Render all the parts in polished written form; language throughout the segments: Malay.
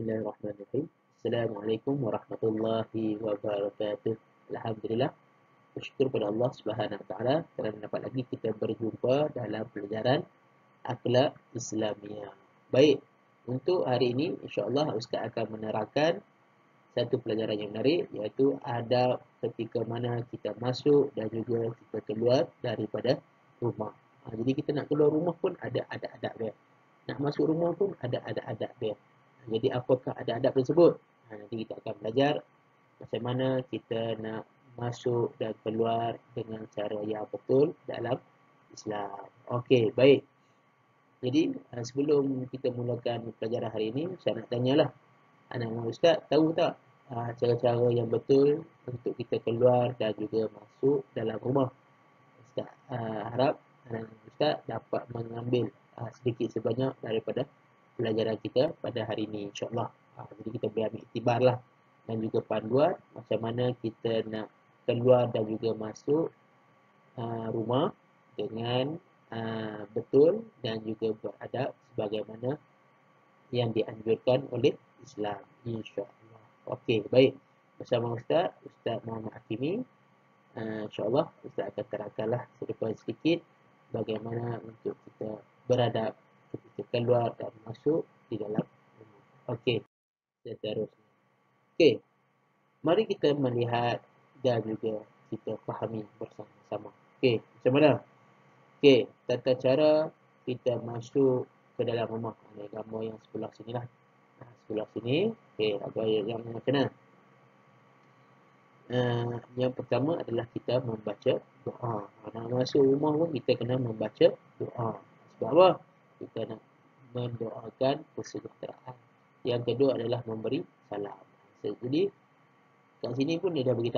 Bismillahirrahmanirrahim. Assalamualaikum warahmatullahi wabarakatuh. Alhamdulillah, bersyukur pada Allah Subhanahu Wa Taala kerana dapat lagi kita berjumpa dalam pelajaran akhlak Islamiah. Baik, untuk hari ini insya-Allah Ustaz akan menerangkan satu pelajaran yang menarik, iaitu adab ketika mana kita masuk dan juga kita keluar daripada rumah. Jadi kita nak keluar rumah pun ada adab dia. Nak masuk rumah pun ada adab dia. Jadi apakah adab tersebut? Nanti kita akan belajar macam mana kita nak masuk dan keluar dengan cara yang betul dalam Islam. Okey, baik. Jadi sebelum kita mulakan pelajaran hari ini, saya nak tanyalah, anak-anak Ustaz tahu tak cara-cara yang betul untuk kita keluar dan juga masuk dalam rumah? Ustaz harap anak-anak Ustaz dapat mengambil sedikit sebanyak daripada pelajaran kita pada hari ini, insya-Allah. Jadi kita boleh ambil iktibarlah dan juga panduan macam mana kita nak keluar dan juga masuk rumah dengan betul dan juga beradab sebagaimana yang dianjurkan oleh Islam, insya-Allah. Okey, baik. Bersama Ustaz Muhammad Hakimi, insya-Allah Ustaz akan terangkanlah sedikit bagaimana untuk kita beradab ketika keluar dan masuk di dalam rumah. Okey, seterusnya. Okey, mari kita melihat dan juga kita fahami bersama-sama. Okey, macam mana? Okey, tata cara kita masuk ke dalam rumah. Ini gambar yang sebelah sini lah. Sebelah sini. Okey, apa yang macam mana? Yang pertama adalah kita membaca doa. Nak masuk rumah pun kita kena membaca doa. Sebab apa? Kita nak mendoakan kesejahteraan. Yang kedua adalah memberi salam. Jadi kat sini pun dia dah bagi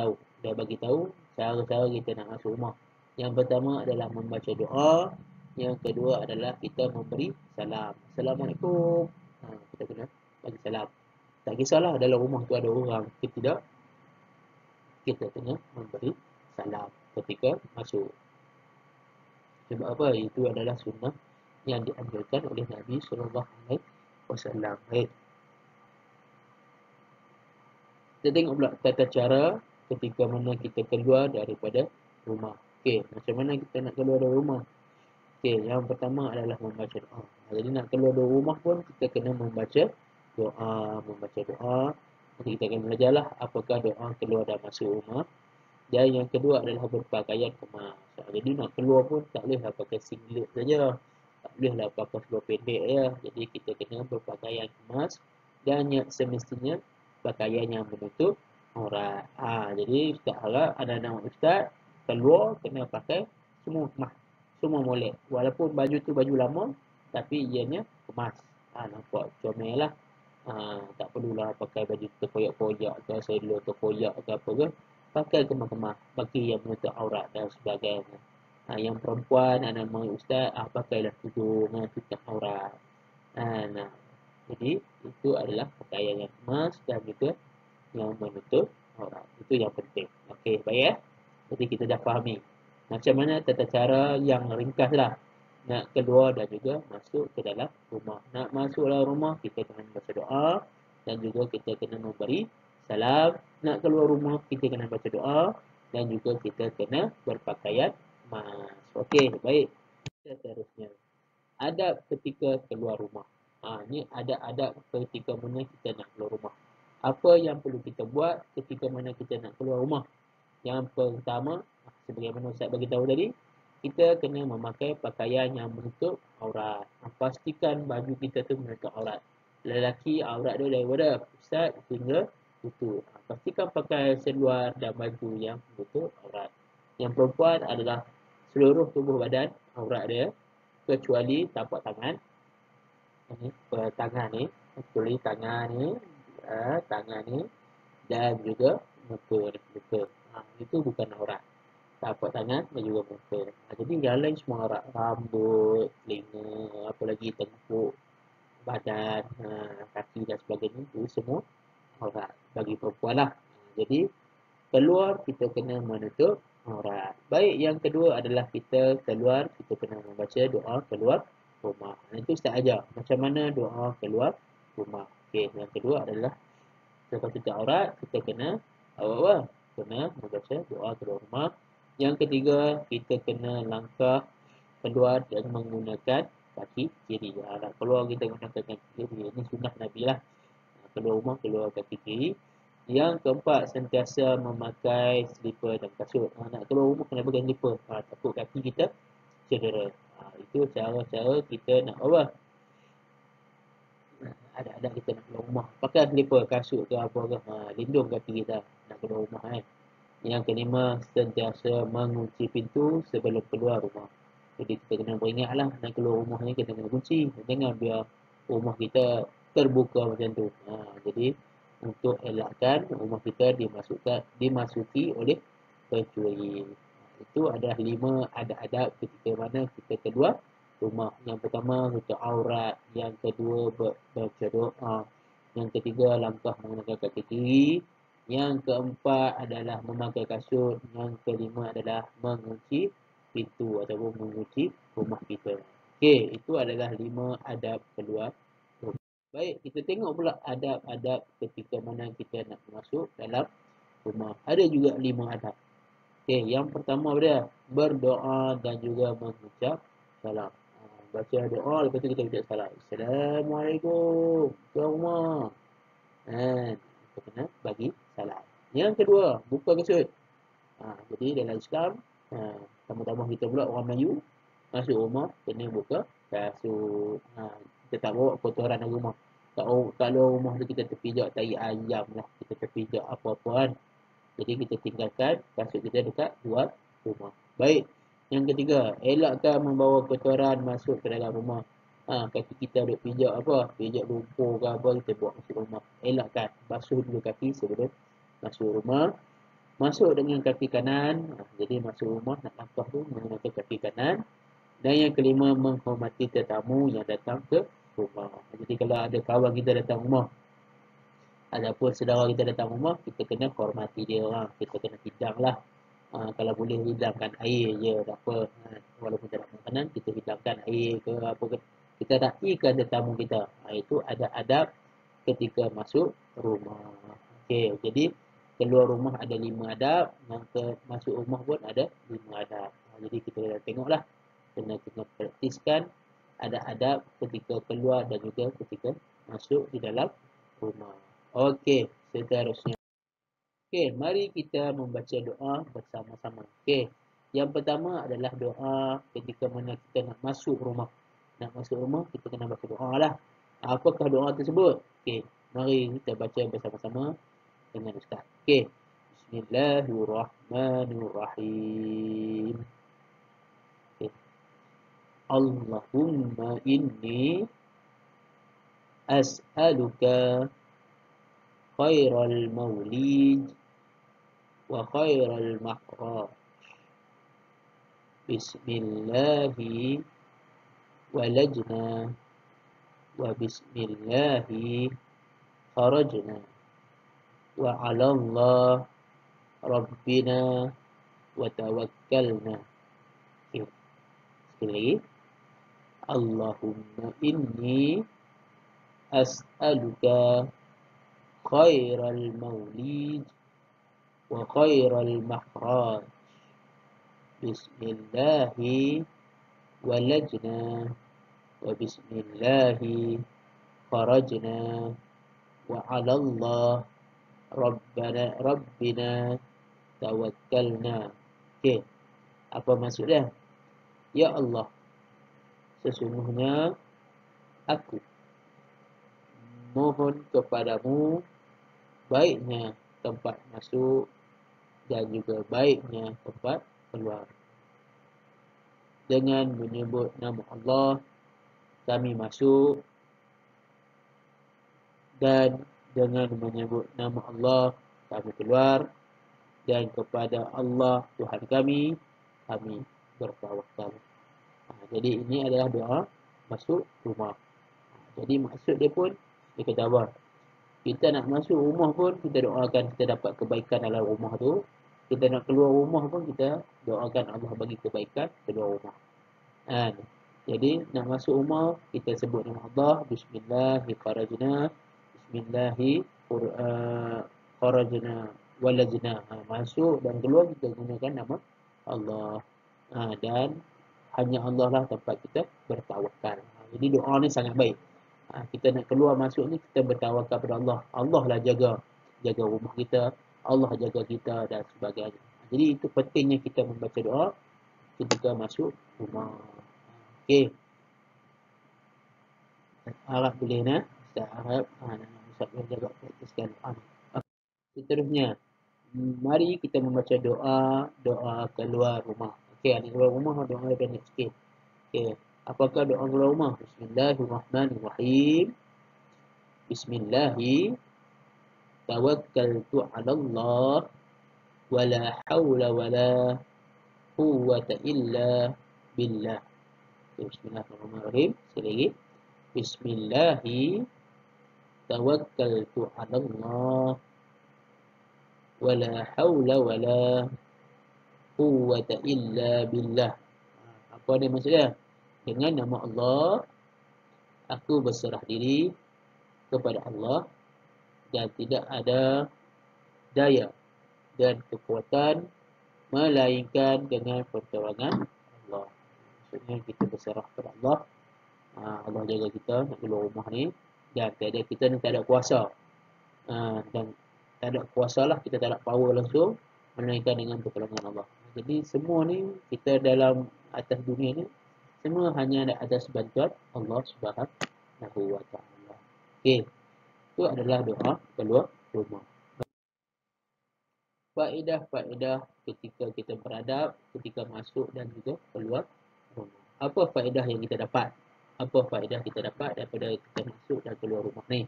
tahu cara-cara kita nak masuk rumah. Yang pertama adalah membaca doa, yang kedua adalah kita memberi salam. Assalamualaikum. Kita kena bagi salam. Tak kisahlah dalam rumah tu ada orang ke tidak, kita kena memberi salam ketika masuk. Sebab apa? Itu adalah sunnah yang dianjurkan oleh Nabi sallallahu alaihi wasallam. Baik. Kita tengok pula tata cara ketika mana kita keluar daripada rumah. Okey, macam mana kita nak keluar dari rumah? Okey, yang pertama adalah membaca doa. Jadi nak keluar dari rumah pun kita kena membaca doa. Nanti kita akan belajarlah apakah doa keluar dan masuk rumah. Dan yang kedua adalah berpakaian kemas. Jadi nak keluar pun tak bolehlah pakai singlet saja. Tak bolehlah pakai seluar pendek je. Jadi kita kena berpakaian kemas dan yang semestinya pakaian yang menutup aurat. Jadi Ustaz harap anak-anak Ustaz keluar kena pakai semua kemas. Semua molek. Walaupun baju tu baju lama tapi ianya kemas. Nampak comel lah. Tak perlulah pakai baju terkoyak-koyak ke, seluar terkoyak ke apa ke. Pakai kemas-kemas, bagi yang menutup aurat dan sebagainya. Yang perempuan, anak-anak Ustaz, pakailah tudung yang tutup aurat. Jadi itu adalah pakaian yang kemas dan juga yang menutup aurat. Itu yang penting. Okey, baik ya. Jadi kita dah fahami macam mana tata cara yang ringkas lah nak keluar dan juga masuk ke dalam rumah. Nak masuk dalam rumah, kita kena baca doa dan juga kita kena memberi salam. Nak keluar rumah, kita kena baca doa dan juga kita kena berpakaian kemas. Okey, baik. Seterusnya, adab ketika keluar rumah. Ni ada adab ketika mana kita nak keluar rumah. Apa yang perlu kita buat ketika mana kita nak keluar rumah? Yang pertama, sebagaimana Ustaz bagi tahu tadi, kita kena memakai pakaian yang menutup aurat. Pastikan baju kita tu menutup aurat. Lelaki aurat dia daripada pusat hingga lutut. Pastikan pakai seluar dan baju yang menutup aurat. Yang perempuan adalah seluruh tubuh badan aurat dia kecuali tapak tangan. Tangan ni, kecuali tangan ni dan juga muka. Itu bukan aurat. Tapak tangan dan juga muka. Jadi yang lain semua aurat. Rambut, telinga, apa lagi tengkuk, badan, kaki dan sebagainya. Itu semua aurat bagi perempuan lah. Jadi keluar kita kena menutup aurat. Baik, yang kedua adalah kita keluar, kita kena membaca doa keluar rumah. Itu Ustaz ajar macam mana doa keluar rumah. Okey, yang kedua adalah selepas tutup aurat, kita kena apa? Kena membaca doa keluar rumah. Yang ketiga, kita kena langkah keluar dan menggunakan kaki kiri. Nak keluar kita gunakan kaki kiri. Ini sunnah Nabi lah. Keluar rumah, keluar kaki kiri. Yang keempat, sentiasa memakai slipper dan kasut. Nak keluar rumah kena pakai slipper. Takut kaki kita cedera. Itu cara-cara kita nak apa? Ada kita nak keluar rumah. Pakai slipper, kasut ke apa ke. Lindung kaki kita nak keluar rumah kan. Yang kelima, sentiasa mengunci pintu sebelum keluar rumah. Jadi kita kena beringatlah nak keluar rumah ni kita kena kunci. Jangan biar rumah kita terbuka macam tu. Jadi untuk elakkan rumah kita dimasuki oleh pencuri. Itu adalah 5 adab-adab ketika mana kita keluar rumah. Yang pertama, tutup aurat. Yang kedua, baca doa. Yang ketiga, langkah menggunakan kaki kiri. Yang keempat adalah memakai kasut. Yang kelima adalah mengunci pintu ataupun mengunci rumah kita. Okey, itu adalah 5 adab keluar rumah. Baik, kita tengok pula adab-adab ketika mana kita nak masuk dalam rumah. Ada juga 5 adab. Okey, yang pertama dia berdoa dan juga mengucap salam. Baca doa, lepas tu kita ucap salam. Assalamualaikum, tuan rumah. Kita kena bagi salam. Yang kedua, buka kasut. Jadi dalam Islam, tama-tama kita pula orang Melayu, masuk rumah, kena buka kasut. Kita tak bawa kotoran dari rumah. Kalau rumah tu kita terpijak tai ayam lah, kita terpijak apa-apa kan. Jadi kita tinggalkan kasut kita dekat luar rumah. Baik. Yang ketiga, elakkan membawa kotoran masuk ke dalam rumah. Kaki kita duk pijak apa? Pijak lumpur ke apa, kita bawa masuk rumah. Elakkan. Basuh dulu kaki sebelum masuk rumah. Masuk dengan kaki kanan. Jadi masuk rumah nak langkah tu menggunakan kaki kanan. Dan yang kelima, menghormati tetamu yang datang ke rumah. Jadi kalau ada kawan kita datang rumah, ataupun saudara kita datang rumah, kita kena hormati dia orang. Kita kena hidang lah. Kalau boleh hidangkan air je, tak apa. Walaupun tak ada makanan, kita hidangkan air ke apa ke. Kita rapikan tetamu kita. Itu ada adab ketika masuk rumah. Okey, jadi keluar rumah ada 5 adab. Masuk rumah pun ada 5 adab. Jadi kita tengoklah. Kena praktiskan ada adab ketika keluar dan juga ketika masuk di dalam rumah. Okey, seterusnya. Okey, mari kita membaca doa bersama-sama. Okey, yang pertama adalah doa ketika mana kita nak masuk rumah. Nak masuk rumah, kita kena baca doa lah. Apakah doa tersebut? Okey, mari kita baca bersama-sama dengan Ustaz. Okey, Bismillahirrahmanirrahim. Okay. Allahumma inni as'aluka khairal maulid wa khairal makhraj. Bismillahi walajna wa bismillahi kharajna wa 'ala Allah rabbina wa tawakkalna. Okay. Sekali lagi. Allahumma inni as'aluka khairal maulid wa khairal makhraj. Bismillahi walajna wa bismillahi kharajna wa 'ala Allah rabbina tawakkalna. Okey. Apa maksud dia? Ya Allah, sesungguhnya aku mohon kepadamu baiknya tempat masuk dan juga baiknya tempat keluar. Dengan menyebut nama Allah, kami masuk, dan dengan menyebut nama Allah, kami keluar, dan kepada Allah Tuhan kami bertawakal. Jadi ini adalah doa masuk rumah. Jadi maksud dia pun, dia kata apa? Kita nak masuk rumah pun, kita doakan kita dapat kebaikan dalam rumah tu. Kita nak keluar rumah pun, kita doakan Allah bagi kebaikan keluar rumah. Jadi nak masuk rumah, kita sebut nama Allah. Bismillahirrahmanirrahim. bismillahi kharajna walajna. Masuk dan keluar kita gunakan nama Allah. Dan hanya Allah lah tempat kita bertawakal. Jadi doa ni sangat baik. Kita nak keluar masuk ni kita bertawakal kepada Allah. Allah lah jaga rumah kita, Allah jaga kita dan sebagainya. Jadi itu pentingnya kita membaca doa ketika masuk rumah. Okey. Harap boleh nak. Ustaz harap Ustaz boleh jaga praktiskan doa ni. Seterusnya, mari kita membaca doa keluar rumah. Okey, ni keluar rumah doa pendek sikit. Okey, apakah doa keluar rumah? Bismillahirrahmanirrahim. Bismillahi tawakkaltu 'ala Allah wala haula wala quwwata illa billah. Bismillahirrahmanirrahim. Sekali lagi. Bismillahi tawakkaltu 'ala Allah wala haula wala quwwata illa billah. Apa dia maksudnya? Dengan nama Allah aku berserah diri kepada Allah dan tidak ada daya dan kekuatan melainkan dengan pertolongan Allah. Maksudnya kita berserah kepada Allah. Allah jaga kita nak keluar rumah ni dan kita ni tak ada kuasa. Dan tak ada kuasa lah, kita tak ada power langsung melainkan dengan pertolongan Allah. Jadi semua ni kita dalam atas dunia ni semua hanya ada atas bantuan Allah Subhanahu wa taala. Okey. Itu adalah doa keluar rumah. Faedah-faedah ketika kita beradab, ketika masuk dan juga keluar rumah. Apa faedah yang kita dapat? Apa faedah kita dapat daripada kita masuk dan keluar rumah ni?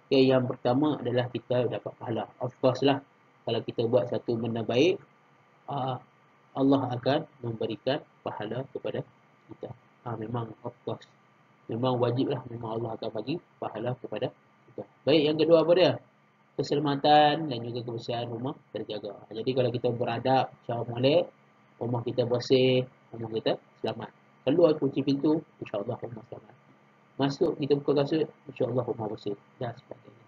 Okay, yang pertama adalah kita dapat pahala. Of course lah, kalau kita buat satu benda baik, Allah akan memberikan pahala kepada kita. Memang of course. Memang wajib lah, memang Allah akan bagi pahala kepada kita. Baik, yang kedua apa dia? Keselamatan dan juga kebersihan rumah terjaga. Jadi kalau kita beradab, cara molek, rumah kita bersih, rumah kita selamat. Keluar kunci pintu, insya-Allah rumah selamat. Masuk kita buka kasut, insya-Allah rumah bersih dan sebagainya.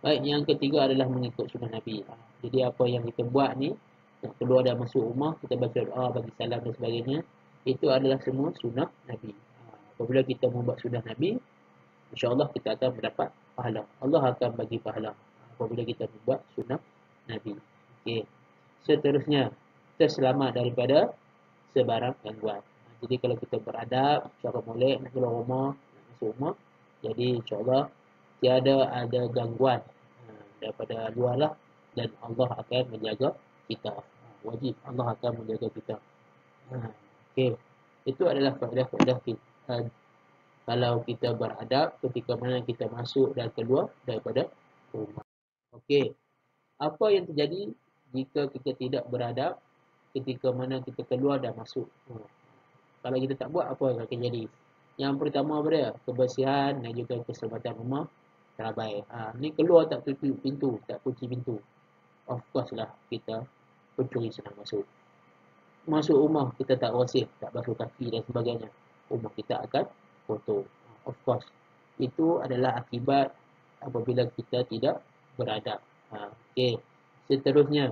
Baik, yang ketiga adalah mengikut sunnah Nabi. Jadi apa yang kita buat ni, nak keluar dan masuk rumah, kita baca doa, bagi salam dan sebagainya, itu adalah semua sunnah Nabi. Apabila kita membuat sunnah Nabi, insya-Allah kita akan mendapat pahala. Allah akan bagi pahala apabila kita membuat sunnah Nabi. Okey. Seterusnya, kita selamat daripada sebarang gangguan. Jadi kalau kita beradab, cara molek nak keluar rumah, nak masuk rumah, jadi insya-Allah tiada ada gangguan daripada luar lah, dan Allah akan menjaga kita. Wajib Allah akan menjaga kita. Okey. Itu adalah faedah-faedah kita kalau kita beradab ketika mana kita masuk dan keluar daripada rumah. Okey. Apa yang terjadi jika kita tidak beradab ketika mana kita keluar dan masuk? Kalau kita tak buat, apa yang akan jadi? Yang pertama apa dia? Kebersihan dan juga keselamatan rumah terabai. Ni keluar tak tutup pintu, tak kunci pintu. Of course lah kita pencuri senang masuk. Masuk rumah kita tak bersih, tak basuh kaki dan sebagainya. Rumah kita akan kotor. Of course. Itu adalah akibat apabila kita tidak beradab. Okey. Seterusnya,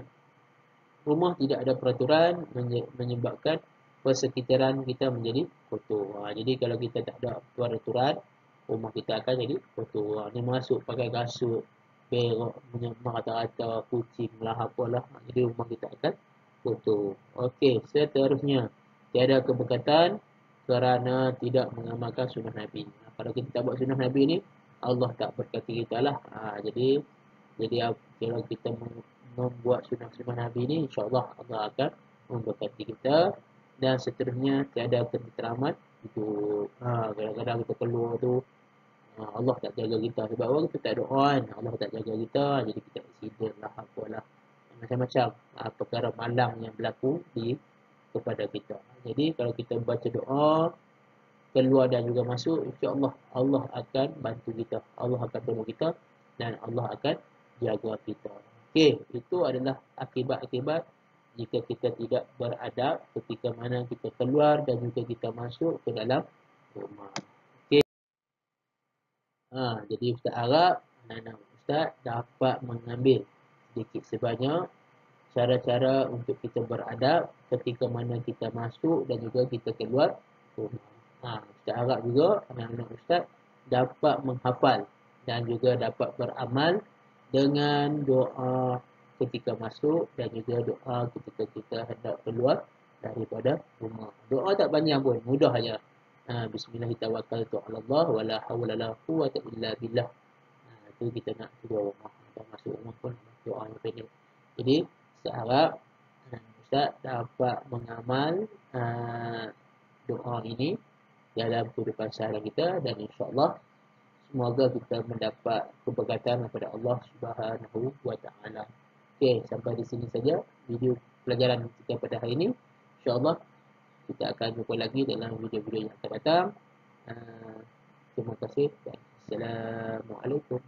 rumah tidak ada peraturan menyebabkan persekitaran kita menjadi kotor. Jadi kalau kita tak ada peraturan, rumah kita akan jadi kotor. Ni masuk pakai kasut, berok, menyemar rata-rata, kucing lah, apalah. Jadi rumah kita akan kotor. Okey, seterusnya, tiada keberkatan kerana tidak mengamalkan sunnah Nabi. Kalau kita tak buat sunnah Nabi ni, Allah tak berkati kita lah. Jadi kalau kita membuat sunnah Nabi ni, insya-Allah Allah akan memberkati kita. Dan seterusnya, tiada ketenteraman hidup. Kadang-kadang kita keluar tu, Allah tak jaga kita. Sebab orang kita tak doa kan, Allah tak jaga kita, jadi kita accident lah, apalah. Macam-macam perkara malang yang berlaku kepada kita. Jadi kalau kita baca doa, keluar dan juga masuk, insya-Allah Allah akan bantu kita. Allah akan tolong kita dan Allah akan jaga kita. Okey, itu adalah akibat-akibat jika kita tidak beradab ketika mana kita keluar dan juga kita masuk ke dalam rumah. Okey. Jadi Ustaz harap anak-anak Ustaz dapat mengambil sedikit sebanyak cara-cara untuk kita beradab ketika mana kita masuk dan juga kita keluar rumah. Ustaz harap juga anak-anak Ustaz dapat menghafal dan juga dapat beramal dengan doa ketika masuk dan juga doa ketika kita hendak keluar daripada rumah. Doa tak panjang pun, mudah aja. Bismillahirrahmanirrahim. Wala hawla la quwwata illa billah. Itu kita nak keluar rumah dan masuk rumah pun doa yang pendek. Jadi saya harap Ustaz dapat mengamal doa ini dalam kehidupan seharian kita, dan insya-Allah semoga kita mendapat keberkatan daripada Allah Subhanahu wa taala. Okey, sampai di sini saja video pelajaran kita pada hari ini. Insya-Allah kita akan jumpa lagi dalam video-video yang akan datang. Terima kasih dan assalamualaikum.